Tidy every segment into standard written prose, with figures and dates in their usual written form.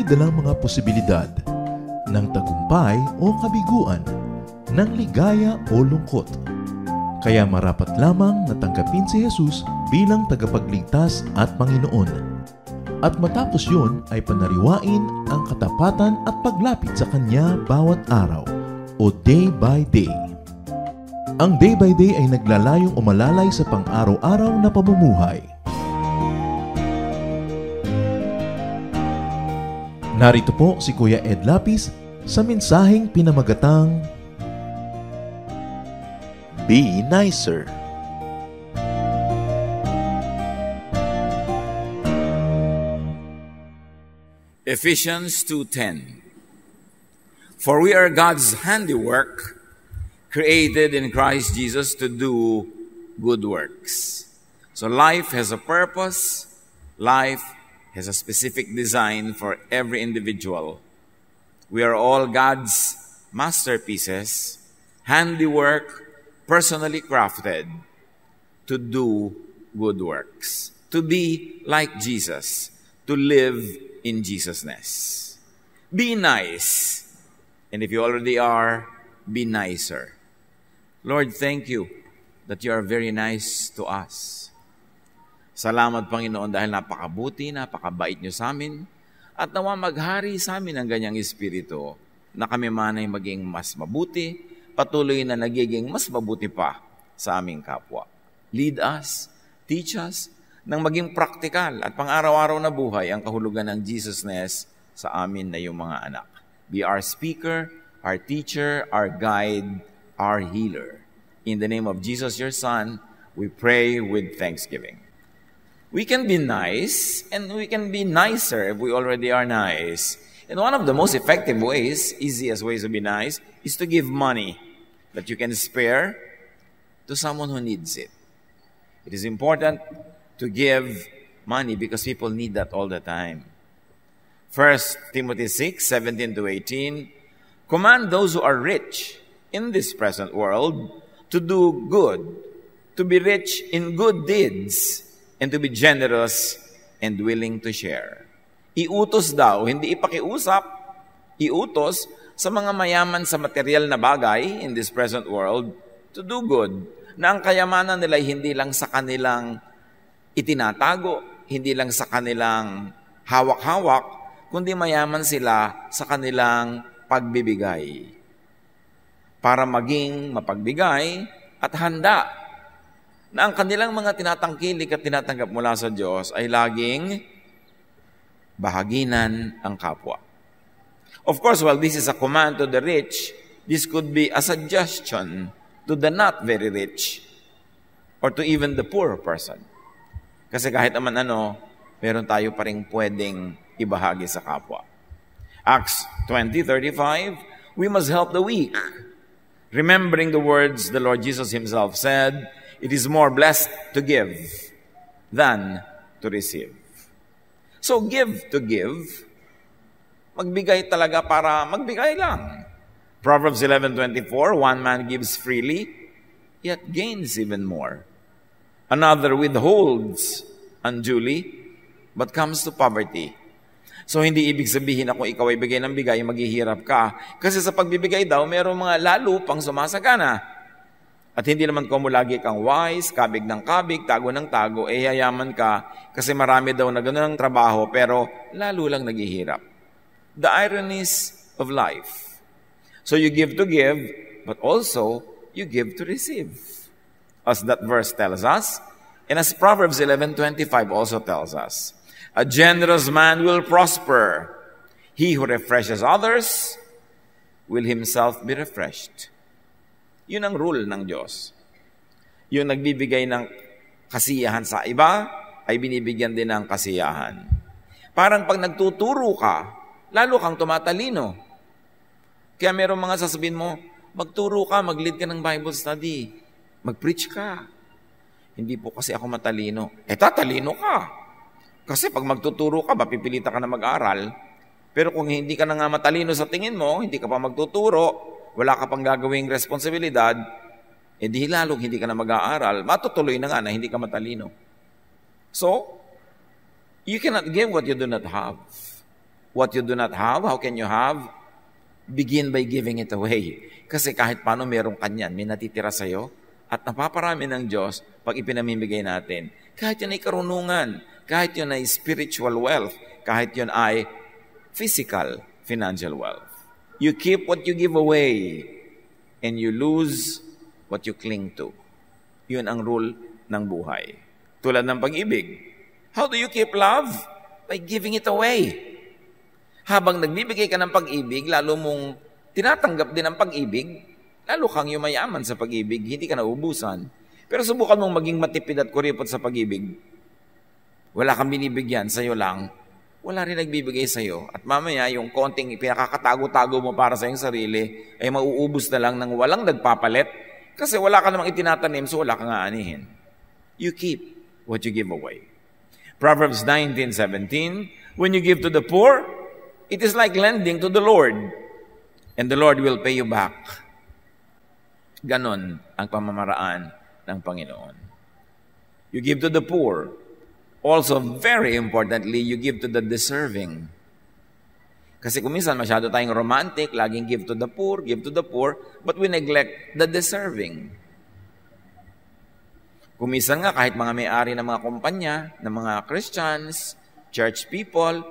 dalang mga posibilidad ng tagumpay o kabiguan, ng ligaya o lungkot. Kaya marapat lamang na tanggapin si Jesus bilang tagapagligtas at Panginoon. At matapos yun ay panariwain ang katapatan at paglapit sa Kanya bawat araw o day by day. Ang day by day ay naglalayong umalalay sa pang-araw-araw na pamumuhay. Narito po si Kuya Ed Lapis sa mensaheng pinamagatang Be Nicer. Ephesians 2:10. For we are God's handiwork, created in Christ Jesus to do good works. So life has a purpose. Life has a specific design for every individual. We are all God's masterpieces, handiwork, personally crafted to do good works, to be like Jesus, to live in Jesus-ness. Be nice. And if you already are, be nicer. Lord, thank you that you are very nice to us. Salamat, Panginoon, dahil napakabuti, napakabait niyo sa amin, at nawa maghari sa amin ang ganyang espiritu na kami man ay maging mas mabuti, patuloy na nagiging mas mabuti pa sa aming kapwa. Lead us, teach us, nang maging praktikal at pang-araw-araw na buhay ang kahulugan ng Jesus-ness sa amin na yung mga anak. Be our speaker, our teacher, our guide, our healer. In the name of Jesus, your Son, we pray with thanksgiving. We can be nice, and we can be nicer if we already are nice. And one of the most effective ways, easiest ways to be nice, is to give money that you can spare to someone who needs it. It is important to give money because people need that all the time. 1 Timothy 6:17-18, command those who are rich in this present world to do good, to be rich in good deeds, and to be generous and willing to share. Iutos daw, hindi ipakiusap, iutos sa mga mayaman sa material na bagay in this present world to do good, na ang kayamanan nila hindi lang sa kanilang itinatago, hindi lang sa kanilang hawak-hawak, kundi mayaman sila sa kanilang pagbibigay. Para maging mapagbigay at handa na ang kanilang mga tinatangkilik at tinatanggap mula sa Diyos ay laging bahaginan ang kapwa. Of course, while this is a command to the rich, this could be a suggestion to the not very rich or to even the poor person. Kasi kahit naman meron tayo pa rin pwedeng ibahagi sa kapwa. Acts 20:35, we must help the weak, remembering the words the Lord Jesus himself said, it is more blessed to give than to receive. So give to give. Magbigay talaga para magbigay lang. Proverbs 11:24, one man gives freely, yet gains even more. Another withholds unduly, but comes to poverty. So hindi ibig sabihin na kung ikaw ay bigay ng bigay, maghihirap ka. Kasi sa pagbibigay daw, mayroong mga lalo pang sumasagana. At hindi naman kung lagi kang wise, kabig ng kabig, tago ng tago, yayaman ka kasi marami daw na gano'n ang trabaho pero lalo lang naghihirap. The ironies of life. So you give to give, but also you give to receive. As that verse tells us, and as Proverbs 11:25 also tells us, a generous man will prosper. He who refreshes others will himself be refreshed. Yun ang rule ng Diyos. Yung nagbibigay ng kasiyahan sa iba, ay binibigyan din ng kasiyahan. Parang pag nagtuturo ka, lalo kang tumatalino. Kaya merong mga sasabihin mo, magturo ka, mag-lead ka ng Bible study, mag-preach ka. Hindi po kasi ako matalino. Tatalino ka. Kasi pag magtuturo ka, mapipilita ka na mag-aral. Pero kung hindi ka na nga matalino sa tingin mo, hindi ka pa magtuturo, wala ka pang gagawing responsibilidad, di lalong hindi ka na mag-aaral, matutuloy na nga na hindi ka matalino. So, you cannot give what you do not have. what you do not have, how can you have? Begin by giving it away. Kasi kahit paano meron kanyan, may natitira sa'yo, at napaparami ng Diyos pag ipinamimigay natin. Kahit yun ay karunungan, kahit yun ay spiritual wealth, kahit yun ay physical, financial wealth. You keep what you give away, and you lose what you cling to. Yun ang rule ng buhay. Tulad ng pag-ibig. How do you keep love? By giving it away. Habang nagbibigay ka ng pag-ibig, lalo mong tinatanggap din ang pag-ibig, lalo kang yumayaman sa pag-ibig, hindi ka naubusan. Pero subukan mong maging matipid at kuripot sa pag-ibig. Wala kang binibigyan, sa'yo lang. Wala rin nagbibigay sa'yo. At mamaya, yung konting pinakakatago-tago mo para sa iyong sarili, ay mauubos na lang ng walang nagpapalit. Kasi wala ka namang itinatanim, so wala kang aanihin. You keep what you give away. Proverbs 19:17, when you give to the poor, it is like lending to the Lord, and the Lord will pay you back. Ganon ang pamamaraan ng Panginoon. You give to the poor. Also, very importantly, you give to the deserving. Kasi kung minsan masyado tayong romantic, laging give to the poor, but we neglect the deserving. Kung minsan nga, kahit mga may-ari ng mga kumpanya, ng mga Christians, church people,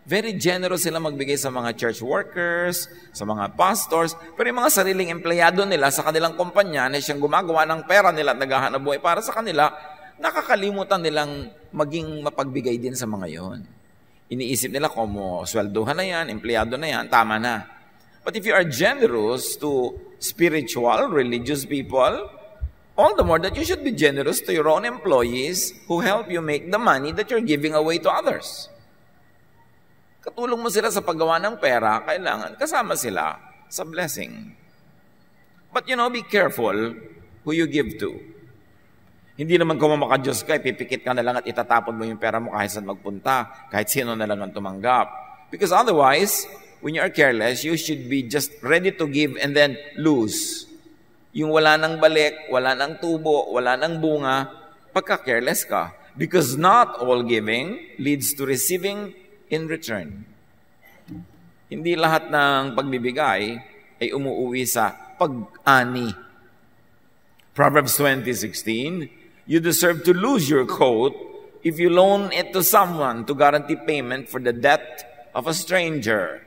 very generous sila magbigay sa mga church workers, sa mga pastors, pero yung mga sariling empleyado nila sa kanilang kumpanya na siyang gumagawa ng pera nila at naghahanap buhay para sa kanila, nakakalimutan nilang maging mapagbigay din sa mga yon. Iniisip nila kung sweldohan na yan, empleyado na yan, tama na. But if you are generous to spiritual, religious people, all the more that you should be generous to your own employees who help you make the money that you're giving away to others. Katulong mo sila sa paggawa ng pera, kailangan kasama sila sa blessing. But be careful who you give to. Hindi naman kung makadiyos ka, pipikit ka na lang at itatapon mo yung pera mo kahit saan magpunta, kahit sino na lang ang tumanggap. Because otherwise, when you are careless, you should be just ready to give and then lose. Yung wala nang balik, wala nang tubo, wala nang bunga, pagka-careless ka. Because not all giving leads to receiving in return. Hindi lahat ng pagbibigay ay umuuwi sa pag-ani. Proverbs 20:16, you deserve to lose your coat if you loan it to someone to guarantee payment for the debt of a stranger.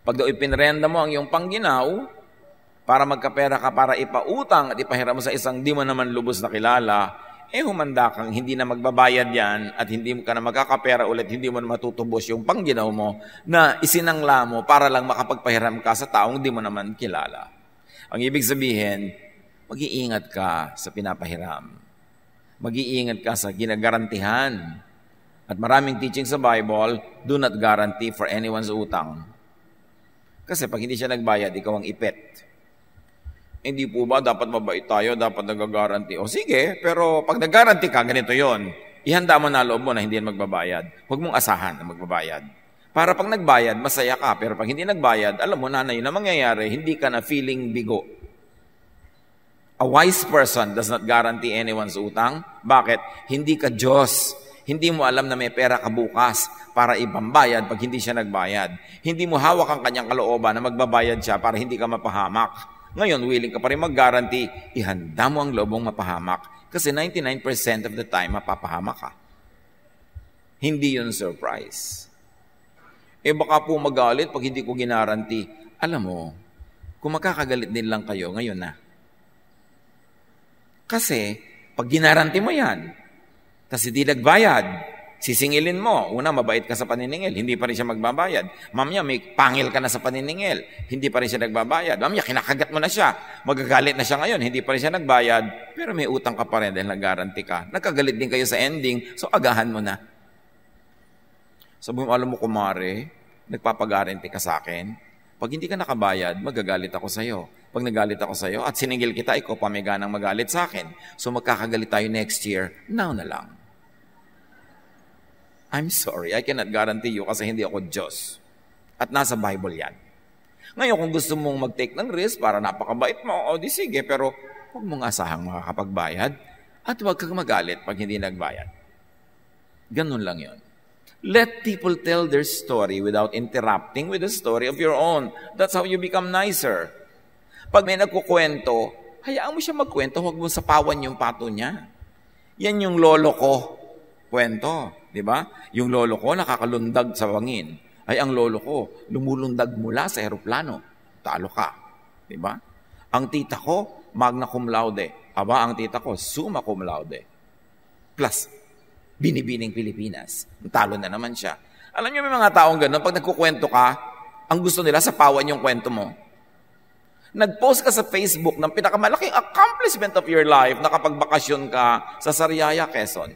Pag daw ipinrenda mo ang iyong pangginaw para magkapera ka para ipautang at ipahiram mo sa isang di mo naman lubos na kilala, humanda kang hindi na magbabayad yan at hindi mo ka na magkakapera ulit, hindi mo na matutubos yung pangginaw mo na isinangla mo para lang makapagpahiram ka sa taong di mo naman kilala. Ang ibig sabihin, mag-iingat ka sa pinapahiram. Mag-iingat ka sa ginagarantihan. At maraming teaching sa Bible, do not guarantee for anyone's utang. Kasi pag hindi siya nagbayad, ikaw ang ipit. Hindi po ba dapat mabait tayo, dapat nag-guarantee? O sige, pero pag nag-guarantee ka, ganito yon. Ihanda mo na loob mo na hindi yan magbabayad. Huwag mong asahan na magbabayad. Para pag nagbayad, masaya ka. Pero pag hindi nagbayad, alam mo na yun na mangyayari, hindi ka na feeling bigo. A wise person does not guarantee anyone's utang. Bakit? Hindi ka Diyos. Hindi mo alam na may pera ka bukas para ipambayad pag hindi siya nagbayad. Hindi mo hawak ang kanyang kalooban na magbabayad siya para hindi ka mapahamak. Ngayon, willing ka pa rin mag-guarantee, ihanda mo ang loob mong mapahamak. Kasi 99% of the time, mapapahamak ka. Hindi yun surprise. Baka po magalit pag hindi ko ginaranti. Alam mo, kung makakagalit din lang kayo, ngayon na. Kasi, pag ginaranti mo yan, tas hindi nagbayad, sisingilin mo. Una, mabait ka sa paniningil, hindi pa rin siya magbabayad. Mamaya, may pangil ka na sa paniningil, hindi pa rin siya nagbabayad. Mamaya, kinakagat mo na siya, magagalit na siya ngayon, hindi pa rin siya nagbayad, pero may utang ka pa rin dahil nag-guarantee ka. Nagkagalit din kayo sa ending, so agahan mo na. Sabi mo, alam mo, kumare, nagpapagaranti ka sa akin. Pag hindi ka nakabayad, magagalit ako sa'yo. Pag nagalit ako sa'yo at siningil kita, ikaw pa may ganang magalit sa akin. So magkakagalit tayo next year, now na lang. I'm sorry, I cannot guarantee you kasi hindi ako Diyos. At nasa Bible yan. Ngayon, kung gusto mong mag-take ng risk para napakabait mo, o di sige, pero huwag mong asahang makakapagbayad at huwag kang magalit pag hindi nagbayad. Ganun lang yon. Let people tell their story without interrupting with the story of your own. That's how you become nicer. Pag may nagkukwento, hayaan mo siya magkwento, huwag mo sapawan yung pato niya. Yan yung lolo ko kwento, di ba? Yung lolo ko nakakalundag sa bangin. Ay, ang lolo ko lumulundag mula sa eroplano. Talo ka, di ba? Ang tita ko, magna cum laude. Aba, ang tita ko, summa cum laude. Plus, binibining Pilipinas. Talo na naman siya. Alam niyo, may mga taong gano'n, pag nagkukwento ka, ang gusto nila, sapawan yung kwento mo. Nag-post ka sa Facebook ng pinakamalaking accomplishment of your life, nakapagbakasyon ka sa Sariaya, Quezon.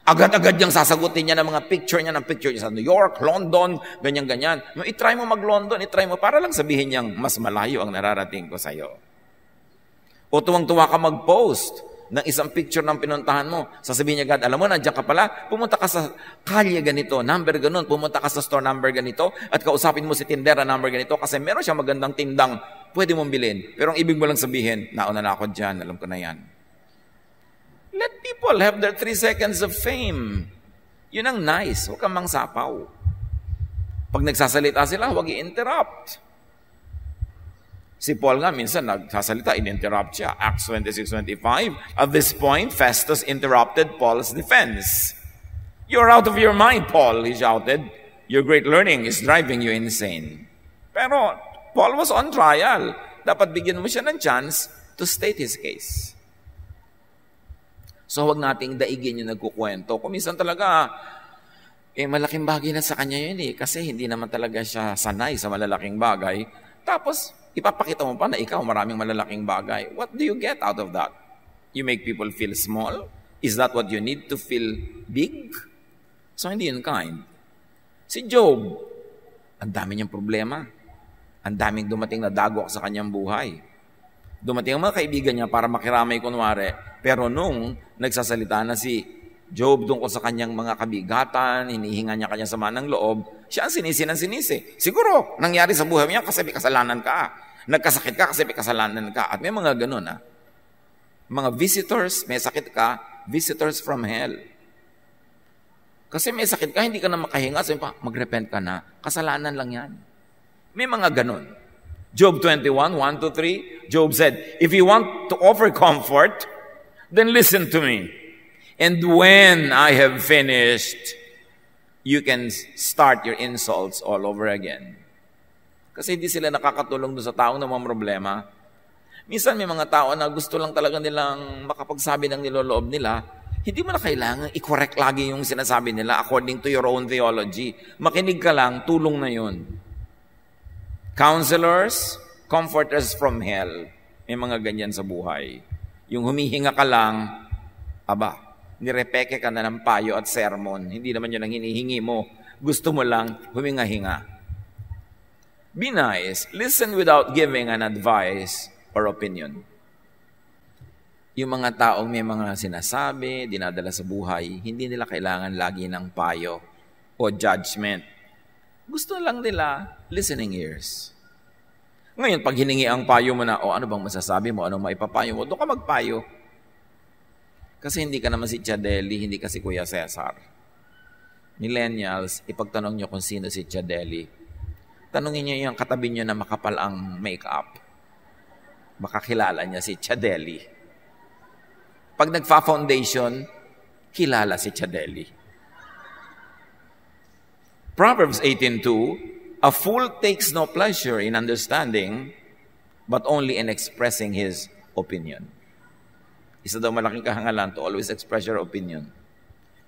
Agad-agad niyang sasagutin niya ng mga picture niya sa New York, London, ganyan-ganyan. I-try mo mag-London, i-try mo para lang sabihin niyang mas malayo ang nararating ko sa'yo. O tuwang-tuwa ka mag-post ng isang picture ng pinuntahan mo, sasabihin niya agad, alam mo, nandiyan ka pala, pumunta ka sa kalye ganito, number ganun, pumunta ka sa store number ganito, at kausapin mo si tindera number ganito, kasi meron siyang magandang tindang, pwede mong bilhin. Pero ang ibig mo lang sabihin, nauna na ako dyan, alam ko na yan. Let people have their 3 seconds of fame. Yun ang nice, huwag kang mangsapaw. Pag nagsasalita sila, huwag i-interrupt. Si Paul nga, minsan nagsasalita, in-interrupt siya. Acts 26:25. At this point, Festus interrupted Paul's defense. You're out of your mind, Paul, he shouted. Your great learning is driving you insane. Pero Paul was on trial. Dapat bigyan mo siya ng chance to state his case. So huwag nating daigin yung nagkukwento. Kung minsan talaga, malaking bagay na sa kanya yun kasi hindi naman talaga siya sanay sa malalaking bagay. Tapos, ipapakita mo pa na ikaw maraming malalaking bagay. What do you get out of that? You make people feel small? Is that what you need to feel big? So, hindi yun kind. Si Job, ang dami niyang problema. Ang daming dumating na dagok sa kanyang buhay. Dumating ang mga kaibigan niya para makiramay kunwari. Pero nung nagsasalita na si Job tungkol sa kanyang mga kabigatan, hinihinga niya kanyang sama ng loob, siya ang sinisi. Siguro, nangyari sa buhay niya kasi may kasalanan ka. Nagkasakit ka kasi may kasalanan ka. At may mga ganun, Mga visitors, may sakit ka, visitors from hell. Kasi may sakit ka, hindi ka na makahinga, sabi pa, mag-repent ka na. Kasalanan lang yan. May mga ganun. Job 21:1-3, Job said, if you want to offer comfort, then listen to me. And when I have finished, you can start your insults all over again. Kasi hindi sila nakakatulong doon sa taong na mga problema. Minsan may mga tao na gusto lang talaga nilang makapagsabi ng niloloob nila, hindi mo na kailangan i-correct lagi yung sinasabi nila according to your own theology. Makinig ka lang, tulong na yun. Counselors, comforters from hell. May mga ganyan sa buhay. Yung humihinga ka lang, nirepeke ka na ng payo at sermon. Hindi naman yun ang hinihingi mo. Gusto mo lang huminga-hinga. Be nice. Listen without giving an advice or opinion. Yung mga taong may mga sinasabi, dinadala sa buhay, hindi nila kailangan lagi ng payo o judgment. Gusto lang nila listening ears. Ngayon, pag hiningi ang payo mo na, ano bang masasabi mo, anong maipapayo mo, doon ka magpayo. Kasi hindi ka naman si Chadeli, hindi ka si Kuya Cesar. Millennials, ipagtanong nyo kung sino si Chadeli. Tanungin nyo yung katabi nyo na makapal ang make-up. Makakilala niya si Chadeli. Pag nagfa-foundation, kilala si Chadeli. Proverbs 18:2, a fool takes no pleasure in understanding, but only in expressing his opinion. Isa daw malaking kahangalan to always express your opinion.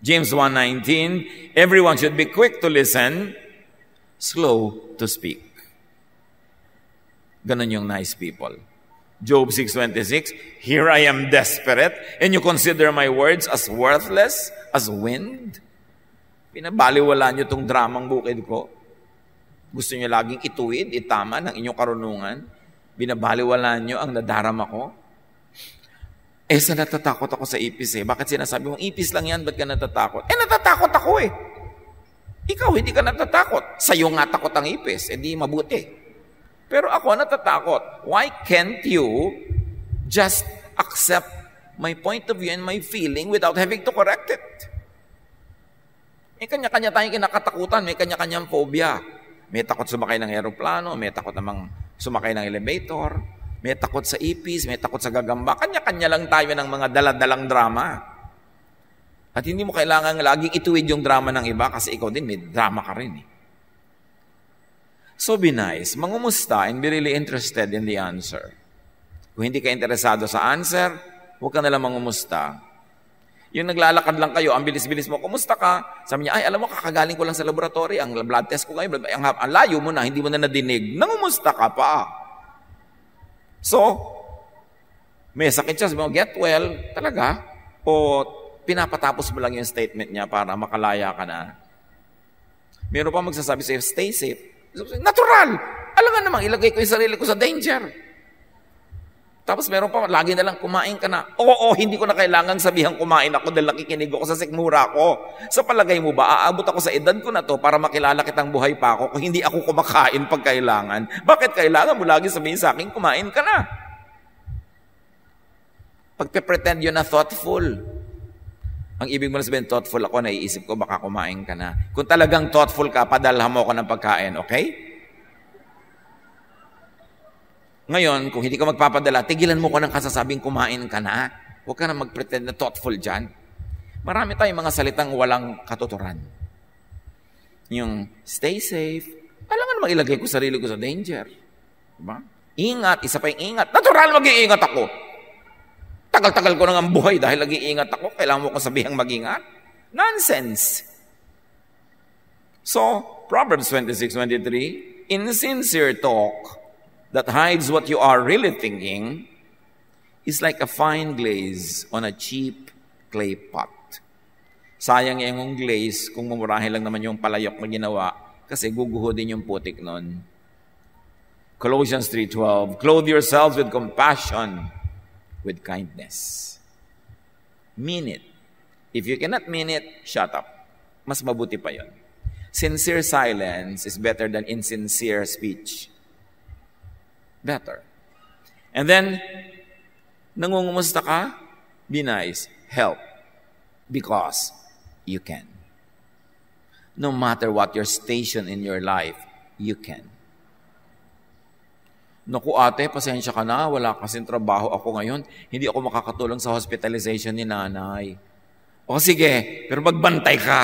James 1:19, everyone should be quick to listen, slow to speak. Ganon yung nice people. Job 6:26, here I am desperate, and you consider my words as worthless as wind. Pinabaliwala nyo itong dramang bukid ko. Gusto nyo laging ituwid, itama ng inyong karunungan. Binabaliwala nyo ang nadarama ko. Sa natatakot ako sa ipis Bakit sinasabi mong ipis lang yan? Ba't ka natatakot? Natatakot ako Ikaw, hindi ka natatakot. Sa'yo nga takot ang ipis. Di mabuti. Pero ako natatakot. Why can't you just accept my point of view and my feeling without having to correct it? May kanya-kanya tayong kinakatakutan, may kanya-kanyang phobia. May takot sumakay ng aeroplano, may takot namang sumakay ng elevator, may takot sa ipis, may takot sa gagamba. Kanya-kanya lang tayo ng mga daladalang drama. At hindi mo kailangan laging ituwid yung drama ng iba kasi ikaw din may drama ka rin. So be nice, mangumusta and be really interested in the answer. Kung hindi ka interesado sa answer, huwag ka nalang mangumusta. Yung naglalakad lang kayo, ang bilis-bilis mo, kumusta ka? Sabi niya, ay, alam mo, kakagaling ko lang sa laboratory, ang blood test ko ngayon, ang layo mo na, hindi mo na nadinig, nangumusta ka pa. So, may sakit siya, sabi mo, get well, talaga? O pinapatapos mo lang yung statement niya para makalaya ka na? Meron pa magsasabi sa'yo, stay safe. Natural! Alam nga namang, ilagay ko yung sarili ko sa danger. Tapos meron pa, lagi na lang, kumain ka na. Oo, hindi ko na kailangan sabihan kumain ako dahil nakikinig ako sa sikmura ko. Sa palagay mo ba, aabot ako sa edad ko na to para makilala kitang buhay pa ako kung hindi ako kumakain pag kailangan? Bakit kailangan mo lagi sabihin sa akin, kumain ka na? Pagpe-pretend yun na thoughtful. Ang ibig mo na sabihin, thoughtful ako, naiisip ko, baka kumain ka na. Kung talagang thoughtful ka, padalhan mo ako ng pagkain, okay? Ngayon, kung hindi ka magpapadala, tigilan mo ko ng kasasabing kumain ka na. Huwag ka na mag-pretend na thoughtful dyan. Marami tayong mga salitang walang katuturan. Yung stay safe, alam nga naman ilagay ko sarili ko sa danger. Diba? Ingat, isa pa yung ingat. Natural mag-iingat ako. Tagal-tagal ko nang ang buhay dahil nag-iingat ako. Kailangan mo ko sabihang mag-ingat? Nonsense. So, Proverbs 26:23, insincere talk that hides what you are really thinking is like a fine glaze on a cheap clay pot. Sayang yung glaze kung mumurahin lang naman yung palayok na ginawa kasi guguhodin yung putik nun. Colossians 3:12, clothe yourselves with compassion, with kindness. Mean it. If you cannot mean it, shut up. Mas mabuti pa yun. Sincere silence is better than insincere speech. Better. And then, nangungumusta ka? Be nice. Help. Because you can. No matter what your station in your life, you can. Naku ate, pasensya ka na. Wala kasing trabaho ako ngayon. Hindi ako makakatulong sa hospitalization ni nanay. O sige, pero magbantay ka.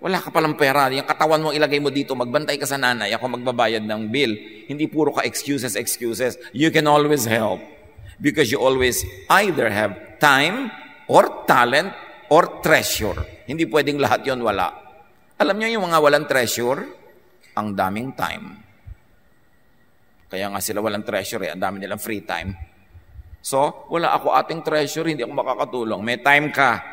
Wala ka palang pera. Yung katawan mo ilagay mo dito, magbantay ka sa nanay, ako magbabayad ng bill. Hindi puro ka excuses. You can always help. Because you always either have time, or talent, or treasure. Hindi pwedeng lahat yon wala. Alam niyo yung mga walang treasure? Ang daming time. Kaya nga sila walang treasure ang dami nilang free time. So, wala ako ating treasure, hindi ako makakatulong. May time ka.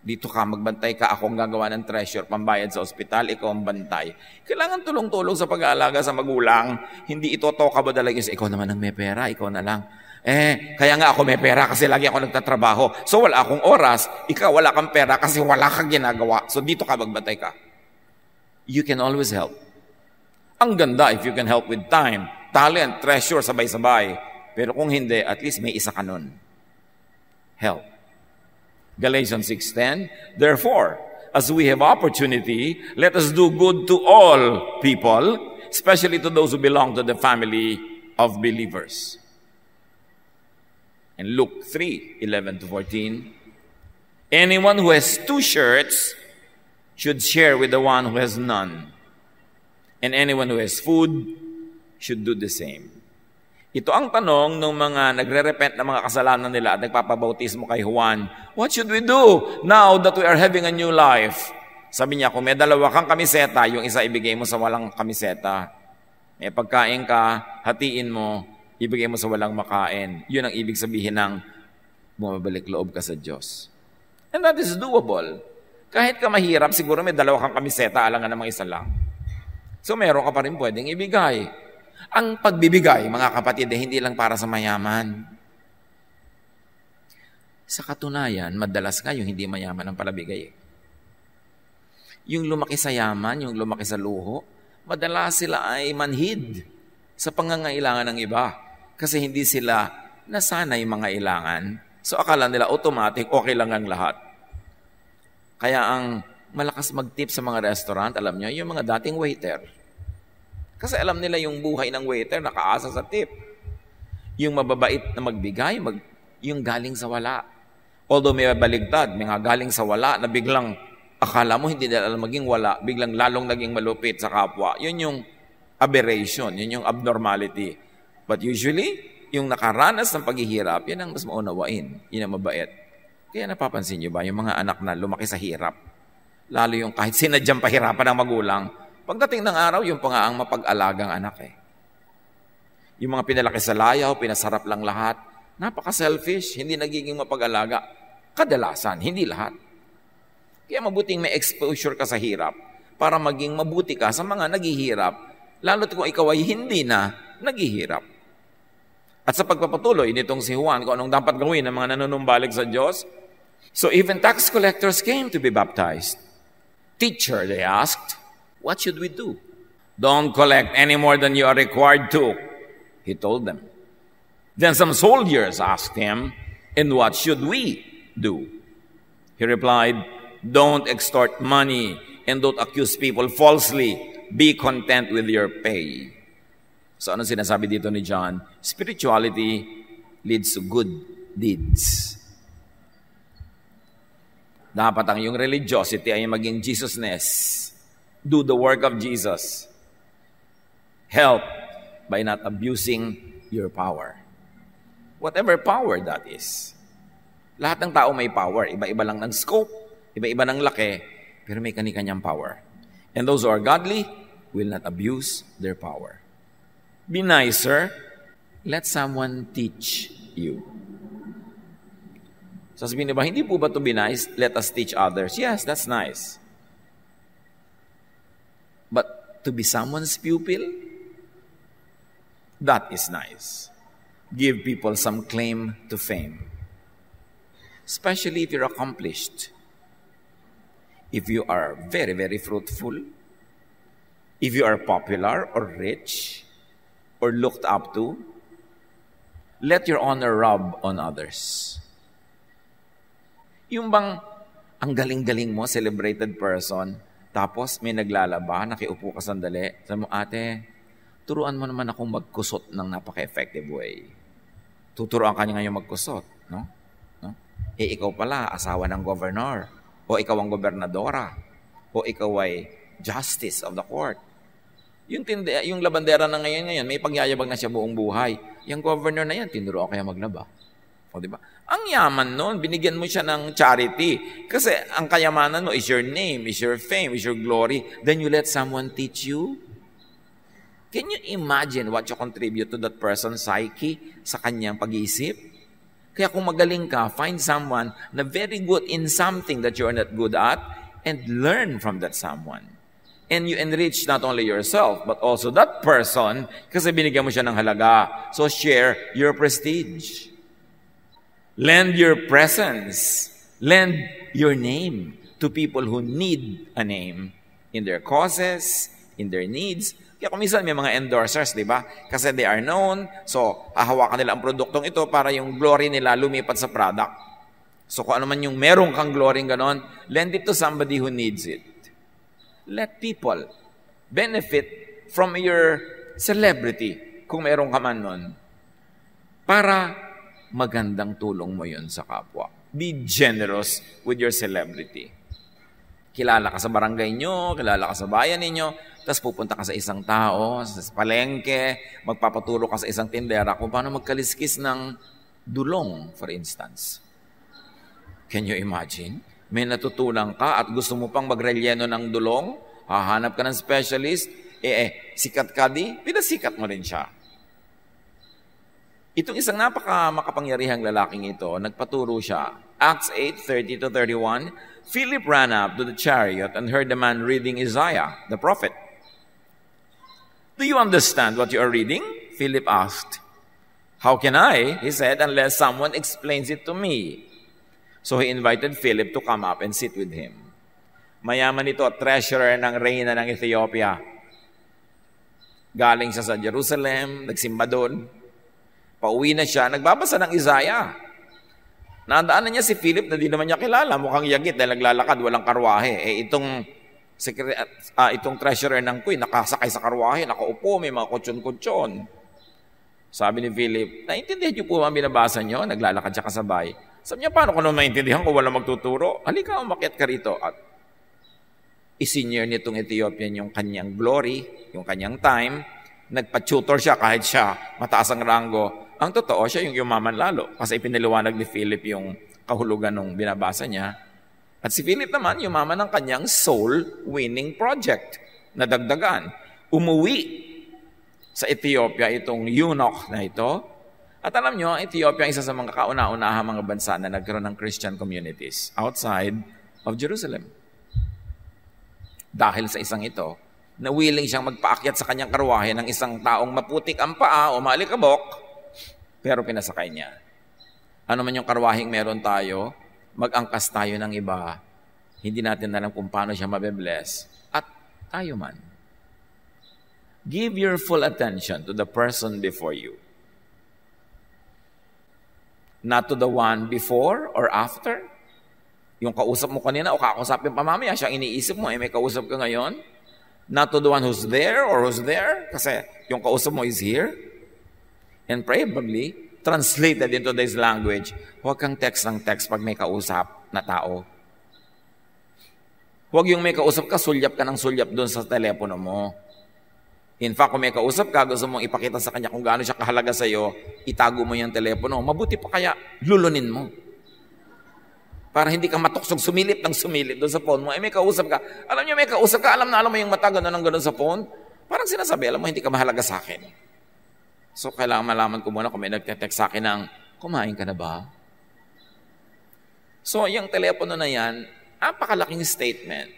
Dito ka, magbantay ka, ako ang gagawa ng treasure, pambayad sa ospital, ikaw ang bantay. Kailangan tulong-tulong sa pag-aalaga sa magulang. Hindi ito toka ba talaga, ikaw naman ang may pera, ikaw na lang. Kaya nga ako may pera kasi lagi ako nagtatrabaho. So wala akong oras, ikaw wala kang pera kasi wala kang ginagawa. So dito ka, magbantay ka. You can always help. Ang ganda if you can help with time, talent, treasure, sabay-sabay. Pero kung hindi, at least may isa ka nun. Help. Galatians 6:10, therefore, as we have opportunity, let us do good to all people, especially to those who belong to the family of believers. And Luke 3:11-14, anyone who has 2 shirts should share with the one who has none. And anyone who has food should do the same. Ito ang tanong ng mga nagre-repent ng mga kasalanan nila at nagpapabautismo kay Juan. What should we do now that we are having a new life? Sabi niya, kung may 2 kang kamiseta, yung isa ibigay mo sa walang kamiseta. May pagkain ka, hatiin mo, ibigay mo sa walang makain. Yun ang ibig sabihin ng bumabalik loob ka sa Diyos. And that is doable. Kahit ka mahirap, siguro may 2 kang kamiseta, alangan namang isa lang. So meron ka pa rin pwedeng ibigay. Ang pagbibigay, mga kapatid, hindi lang para sa mayaman. Sa katunayan, madalas nga yung hindi mayaman ang palabigay. Yung lumaki sa yaman, yung lumaki sa luho, madalas sila ay manhid sa pangangailangan ng iba. Kasi hindi sila nasanay mga ilangan. So akala nila automatic, okay lang ang lahat. Kaya ang malakas mag-tip sa mga restaurant, alam nyo, yung mga dating waiter. Kasi alam nila yung buhay ng waiter, nakaasa sa tip. Yung mababait na magbigay, yung galing sa wala. Although may baligtad, may nga galing sa wala na biglang akala mo hindi nila alam maging wala, biglang lalong naging malupit sa kapwa. Yun yung aberration, yun yung abnormality. But usually, yung nakaranas ng paghihirap, yan ang mas maunawain. Yun ang mabait. Kaya napapansin nyo ba, yung mga anak na lumaki sa hirap, lalo yung kahit sinadyang pahirapan ng magulang, pagdating ng araw, yung pa nga ang mapag-alagang anak eh. Yung mga pinalaki sa layaw, pinasarap lang lahat, napaka-selfish, hindi nagiging mapag-alaga. Kadalasan, hindi lahat. Kaya mabuting may exposure ka sa hirap para maging mabuti ka sa mga naghihirap, lalo't kung ikaw ay hindi na naghihirap. At sa pagpapatuloy nitong si Juan, kung anong dapat gawin ng mga nanunumbalik sa Diyos, so even tax collectors came to be baptized. Teacher, they asked, what should we do? Don't collect any more than you are required to, he told them. Then some soldiers asked him, and what should we do? He replied, don't extort money and don't accuse people falsely. Be content with your pay. So ano sinasabi dito ni John? Spirituality leads to good deeds. Dapat ang iyong religiosity ay maging Jesusness. Do the work of Jesus. Help by not abusing your power. Whatever power that is. Lahat ng tao may power. Iba-iba lang ng scope, iba-iba ng laki, pero may kani-kanyang power. And those who are godly will not abuse their power. Be nicer. Let someone teach you. So sabihin ba, hindi po ba to be nice? Let us teach others. Yes, that's nice. But to be someone's pupil, that is nice. Give people some claim to fame. Especially if you're accomplished. If you are very, very fruitful. If you are popular or rich or looked up to, let your honor rub on others. Yung bang ang galing-galing mo, celebrated person, tapos may naglalaba, nakiupo ka sandali, sabi mo, ate, turuan mo naman akong magkusot ng napaka-effective way. Tuturuan ka niya ngayon magkusot, no? Eh, ikaw pala, asawa ng governor, o ikaw ang gobernadora, o ikaw ay justice of the court. Yung labandera na ngayon, may pagyayabag na siya buong buhay. Yung governor na yan, tinuruan kaya maglaba. O, di ba? Ang yaman nun, binigyan mo siya ng charity. Kasi ang kayamanan mo is your name, is your fame, is your glory. Then you let someone teach you. Can you imagine what you contribute to that person's psyche sa kanyang pag-iisip? Kaya kung magaling ka, find someone na very good in something that you are not good at and learn from that someone. And you enrich not only yourself, but also that person kasi binigyan mo siya ng halaga. So share your prestige. Lend your presence. Lend your name to people who need a name in their causes, in their needs. Kaya kung minsan may mga endorsers, di ba? Kasi they are known, so hahawakan nila ang produktong ito para yung glory nila lumipat sa product. So kung ano man yung meron kang glory ganon, lend it to somebody who needs it. Let people benefit from your celebrity, kung meron ka man nun, para magandang tulong mo yun sa kapwa. Be generous with your celebrity. Kilala ka sa barangay nyo, kilala ka sa bayan ninyo, tapos pupunta ka sa isang tao, sa palengke, magpapaturo ka sa isang tindera kung paano magkaliskis ng dulong, for instance. Can you imagine? May natutulang ka at gusto mo pang magrelyeno ng dulong, hahanap ka ng specialist, sikat ka di, pinasikat mo rin siya. Itong isang makapangyarihang lalaking ito, nagpaturo siya. Acts 8:30-31, Philip ran up to the chariot and heard the man reading Isaiah, the prophet. Do you understand what you are reading? Philip asked. How can I, he said, unless someone explains it to me? So he invited Philip to come up and sit with him. Mayaman ito, treasurer ng reyna ng Ethiopia. Galing siya sa Jerusalem, nagsimba doon. Pauwi na siya, nagbabasa ng Isaiah. Nadaanan niya si Philip na di naman niya kilala. Mukhang yagit dahil naglalakad, walang karwahe. Itong treasurer ng queen, nakasakay sa karwahe, nakaupo, may mga kutsyon-kutsyon. Sabi ni Philip, naintindihan niyo po ang binabasa niyo? Naglalakad siya kasabay. Sabi niya, paano ko naman maintindihan kung walang magtuturo? Halika, umakyat ka rito. At isinyer nitong Ethiopian yung kanyang glory, yung kanyang time. Nagpa-tutor siya kahit siya mataas ang rango. Ang totoo, siya yung yumaman lalo. Kasi ipiniliwanag ni Philip yung kahulugan ng binabasa niya. At si Philip naman, yumaman ng kanyang soul-winning project na dagdagan. Umuwi sa Ethiopia itong eunuch na ito. At alam nyo, Ethiopia isa sa mga kauna-unahang mga bansa na nagkaroon ng Christian communities outside of Jerusalem. Dahil sa isang ito, na willing siyang magpaakyat sa kanyang karwahe ng isang taong maputik ang paa o malikabok, pero pinasakay niya. Ano man yung karwaheng meron tayo, mag-angkas tayo ng iba, hindi natin alam kung paano siya mabe-bless, at tayo man. Give your full attention to the person before you. Not to the one before or after. Yung kausap mo kanina o kakausapin pa mamaya, siya iniisip mo, may kausap ka ngayon. Not to the one who's there or who's there, kasi yung kausap mo is here. And probably, translated into this language, huwag kang text ng text pag may kausap na tao. Huwag yung may kausap ka, sulyap ka ng sulyap doon sa telepono mo. In fact, kung may kausap ka, gusto mong ipakita sa kanya kung gaano siya kahalaga sa iyo, itago mo yung telepono. Mabuti pa kaya, lulunin mo. Para hindi ka matuksog, sumilip doon sa phone mo. May kausap ka. Alam niyo, may kausap ka, alam mo yung mata gano'n sa phone. Parang sinasabi, alam mo, hindi ka mahalaga sa akin. So, kailangan malaman ko muna kung may nagte-text sa akin ng, kumain ka na ba? So, yung telepono na yan, napakalaking statement.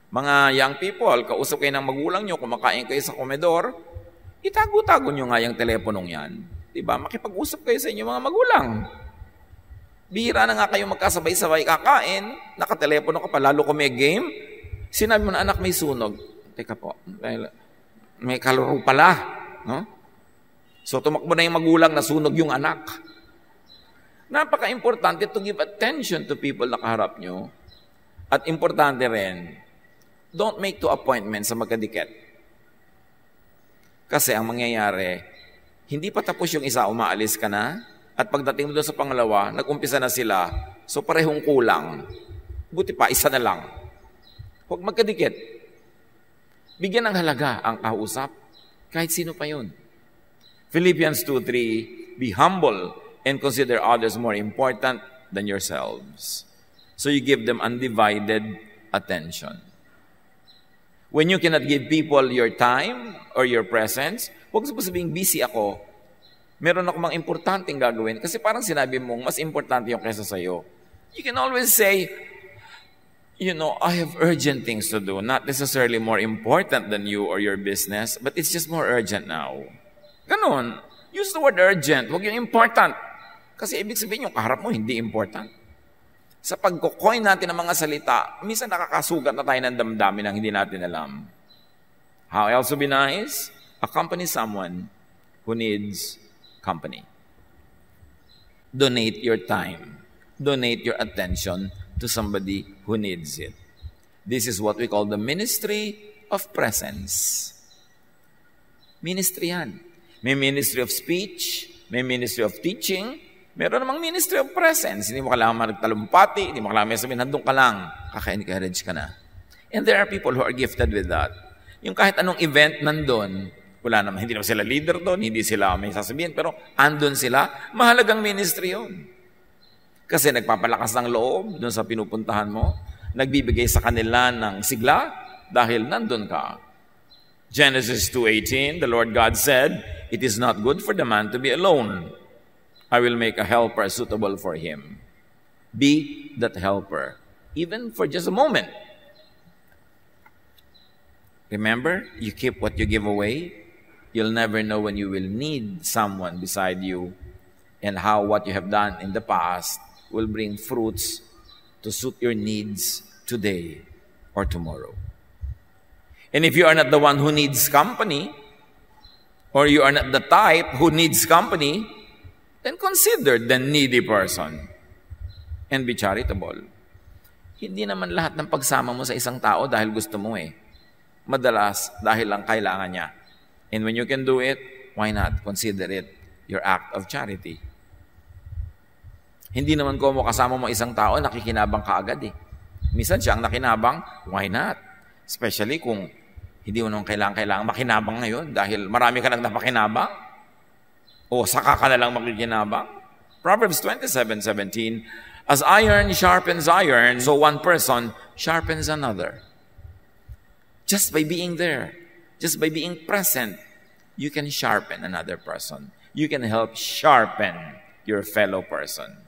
Mga young people, kausap kayo ng magulang nyo, kumakain kayo sa komedor, itago-tago nyo nga yung teleponong yan. Diba? Makipag-usap kayo sa inyo mga magulang. Bihira na nga kayo magkasabay-sabay kakain, nakatelepono ka pa, lalo kung may game, sinabi mo na anak may sunog. Teka po, may kalaro pala. No? So tumakbo na yung magulang na sunog yung anak. Napaka-importante to give attention to people na kaharap nyo. At importante rin, don't make 2 appointments sa magkadikit. Kasi ang mangyayari, hindi pa tapos yung isa, umaalis ka na, at pagdating mo doon sa pangalawa, nag-umpisa na sila, so parehong kulang. Buti pa, isa na lang. Huwag magkadikit. Bigyan ng halaga ang kausap, kahit sino pa yun. Philippians 2:3, be humble and consider others more important than yourselves. So you give them undivided attention. When you cannot give people your time or your presence, huwag sabing busy ako. Meron ako mga importanteng gagawin kasi parang sinabi mong mas importante yung kesa sa'yo. You can always say, I have urgent things to do, not necessarily more important than you or your business, but it's just more urgent now. Ganon. Use the word urgent, huwag yung important. Kasi ibig sabihin yung kaharap mo hindi important. Sa pagkukoin natin ng mga salita, minsan nakakasugat na tayo ng damdamin ang hindi natin alam. How else would be nice? Accompany someone who needs company. Donate your time. Donate your attention to somebody who needs it. This is what we call the ministry of presence. Ministry yan. May ministry of speech, may ministry of teaching, meron namang ministry of presence. Hindi mo kailangan magtalumpati, hindi mo kailangan sabihin, nandun ka lang, kaka-encourage ka na. And there are people who are gifted with that. Yung kahit anong event nandun, wala naman, hindi naman sila leader doon, hindi sila may sasabihin, pero andun sila, mahalagang ministry yun. Kasi nagpapalakas ng loob doon sa pinupuntahan mo, nagbibigay sa kanila ng sigla dahil nandun ka. Genesis 2:18, the Lord God said, it is not good for the man to be alone. I will make a helper suitable for him. Be that helper, even for just a moment. Remember, you keep what you give away. You'll never know when you will need someone beside you and how what you have done in the past will bring fruits to suit your needs today or tomorrow. And if you are not the one who needs company, or you are not the type who needs company, then consider the needy person. and be charitable. Hindi naman lahat ng pagsama mo sa isang tao dahil gusto mo eh. Madalas, dahil lang kailangan niya. And when you can do it, why not consider it your act of charity? Hindi naman ko mo kasama mo isang tao, nakikinabang ka agad eh. Minsan siya ang nakinabang, why not? Especially kung hindi mo naman kailangan makinabang ngayon dahil marami ka nang napakinabang. O saka ka na lang makikinabang. Proverbs 27:17, as iron sharpens iron, so one person sharpens another. Just by being there, just by being present, you can sharpen another person. You can help sharpen your fellow person.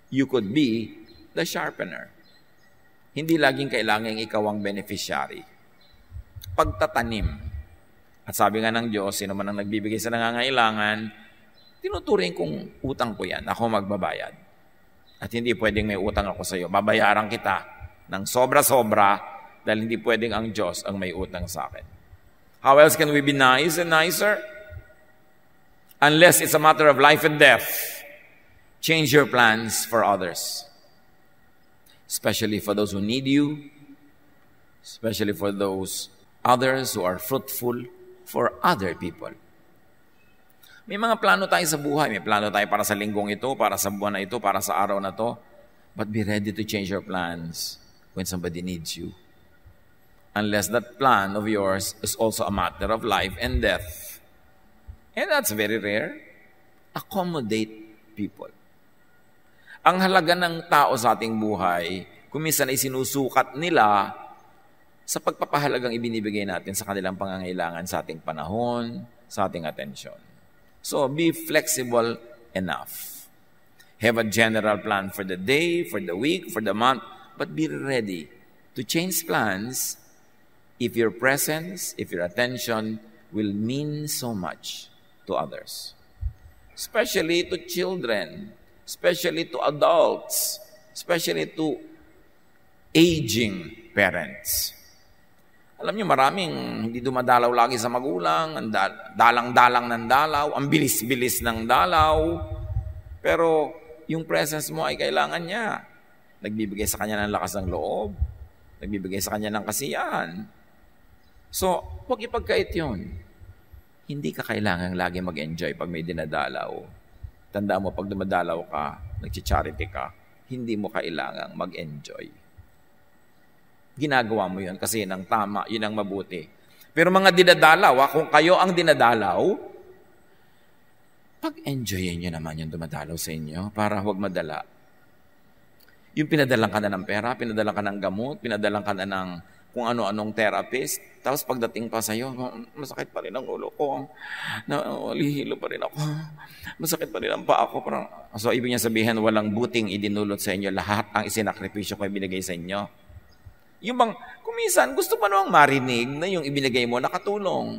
You could be the sharpener. Hindi laging kailangan ikaw ang beneficiary. Pagtatanim. At sabi nga ng Diyos, sino man ang nagbibigay sa nangangailangan, tinuturing kong utang ko yan, ako magbabayad. At hindi pwedeng may utang ako sa iyo. Babayaran kita ng sobra-sobra dahil hindi pwedeng ang Diyos ang may utang sa akin. How else can we be nice and nicer? Unless it's a matter of life and death, change your plans for others. Especially for those who need you, especially for those others who are fruitful for other people. May mga plano tayo sa buhay. May plano tayo para sa linggong ito, para sa buwan na ito, para sa araw na to. But be ready to change your plans when somebody needs you. Unless that plan of yours is also a matter of life and death. And that's very rare. Accommodate people. Ang halaga ng tao sa ating buhay, kung minsan ay sinusukat nila sa pagpapahalagang ibinibigay natin sa kanilang pangangailangan sa ating panahon, sa ating atensyon. So, be flexible enough. Have a general plan for the day, for the week, for the month, but be ready to change plans if your presence, if your attention will mean so much to others. Especially to children, especially to adults, especially to aging parents. Alam niyo, maraming hindi dumadalaw lagi sa magulang, ang dalang-dalang ng dalaw, ang bilis-bilis ng dalaw, pero yung presence mo ay kailangan niya. Nagbibigay sa kanya ng lakas ng loob, nagbibigay sa kanya ng kasiyahan. So, huwag ipagkait yun. Hindi ka kailangan lagi mag-enjoy pag may dinadalaw. Tandaan mo, pag dumadalaw ka, nag-charity ka, hindi mo kailangang mag-enjoy. Ginagawa mo yun kasi yun ang tama, yun ang mabuti. Pero mga dinadalaw, kung kayo ang dinadalaw, pag-enjoyin nyo naman yung dumadalaw sa inyo para huwag madala. Yung pinadalang ka na ng pera, pinadalang ka ng gamot, pinadalang ka na ng kung ano-anong therapist, tapos pagdating pa sa'yo, masakit pa rin ang ulo ko, lihilo pa rin ako, masakit pa rin ang paa ko. So, ibig niya sabihin, walang buting idinulot sa inyo, lahat ang isinakripisyo ko ay binigay sa inyo. Yung bang, kuminsan, gusto pa namang marinig na yung ibinigay mo, nakatulong.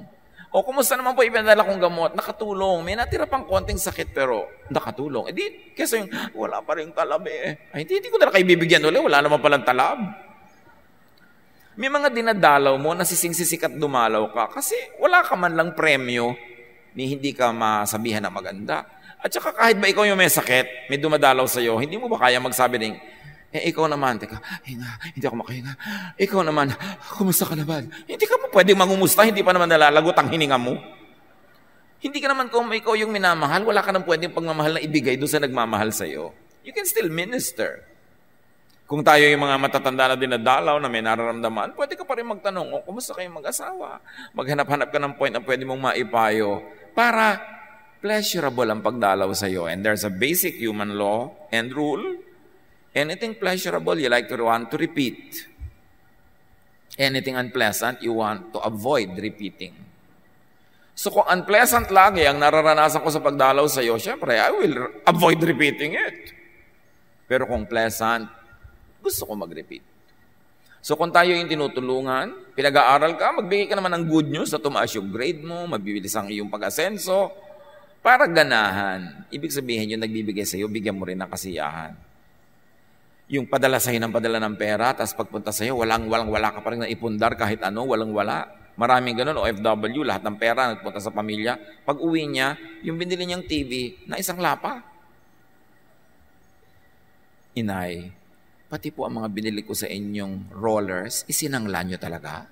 O kumusta naman po ibinadala kong gamot, nakatulong. May natira pang konting sakit pero nakatulong. E di, kesa yung wala pa rin talab eh. Ay, hindi ko na kayo bibigyan ulit, wala naman palang talab. May mga dinadalaw mo, nasisingsisikat dumalaw ka kasi wala ka man lang premyo ni hindi ka masabihan na maganda. At saka kahit ba ikaw yung may sakit, may dumadalaw sa'yo, hindi mo ba kaya magsabi ng, ikaw naman, teka, hindi ako makahinga. Ikaw naman, kumusta ka naman? Hindi ka mo pwedeng mangumusta, hindi pa naman nalalagot ang hininga mo. Hindi ka naman kung ikaw yung minamahal, wala ka nang pwedeng pagmamahal na ibigay doon sa nagmamahal sa'yo. You can still minister. Kung tayo yung mga matatanda na dinadalaw na may nararamdaman, pwede ka pa rin magtanong, kumusta kayong mag-asawa? Maghanap-hanap ka ng point na pwede mong maipayo para pleasurable ang pagdalaw sa'yo. And there's a basic human law and rule. Anything pleasurable, you like to want to repeat. Anything unpleasant, you want to avoid repeating. So kung unpleasant lagi ang nararanasan ko sa pagdalaw sa iyo, syempre, I will avoid repeating it. Pero kung pleasant, gusto ko mag-repeat. So kung tayo yung tinutulungan, pinag-aaral ka, magbigay ka naman ng good news na tumaas yung grade mo, mabibilis ang iyong pag-asenso, para ganahan. Ibig sabihin yung nagbibigay sa iyo, bigyan mo rin ng kasiyahan. Yung padala sa'yo ng padala ng pera, tapos pagpunta sa'yo, wala ka pa rin na ipundar kahit ano, walang-wala. Maraming ganun, OFW, lahat ng pera, nagpunta sa pamilya. Pag uwi niya, yung binili niyang TV na isang lapa. Inay, pati po ang mga binili ko sa inyong rollers, isinangla nyo talaga?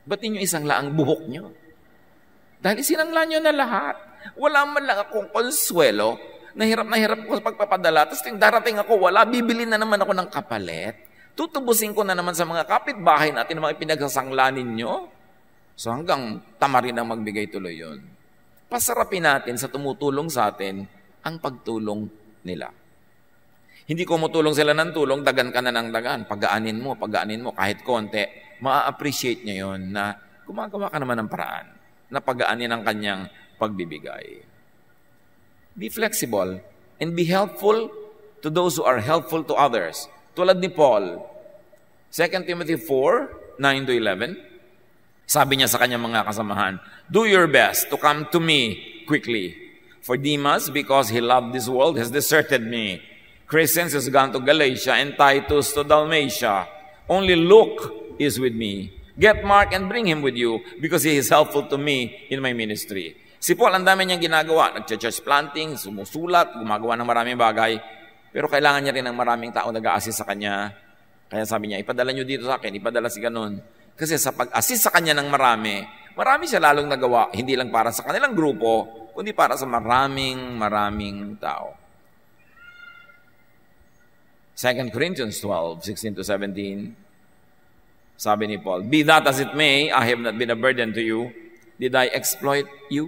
Ba't ninyo isangla ang buhok nyo? Dahil isinangla nyo na lahat. Wala man lang akong konsuelo. Na hirap ko sa pagpapadala. Tapos darating ako, wala. Bibili na naman ako ng kapalit. Tutubusin ko na naman sa mga kapitbahay natin na mga pinagsasangla ninyo. So hanggang tama rin ang magbigay tuloy yun. Pasarapin natin sa tumutulong sa atin ang pagtulong nila. Hindi ko mutulong sila ng tulong, dagan ka na ng dagan. Pagaanin mo, kahit konti, ma-appreciate niya yun na gumagawa ka naman ng paraan na pagaanin ang kanyang pagbibigay. Be flexible and be helpful to those who are helpful to others. Tulad ni Paul, 2 Timothy 4, 9-11, sabi niya sa kanyang mga kasamahan, do your best to come to me quickly. For Demas, because he loved this world, has deserted me. Crescens has gone to Galatia and Titus to Dalmatia. Only Luke is with me. Get Mark and bring him with you because he is helpful to me in my ministry. Si Paul, ang dami niyang ginagawa. Nag-church planting, sumusulat, gumagawa ng maraming bagay. Pero kailangan niya rin ng maraming tao nag-a-assist sa kanya. Kaya sabi niya, ipadala niyo dito sa akin, ipadala si ganun. Kasi sa pag-assist sa kanya ng marami siya lalong nagawa. Hindi lang para sa kanilang grupo, kundi para sa maraming tao. 2 Corinthians 12, 16-17, sabi ni Paul, be that as it may, I have not been a burden to you. Did I exploit you?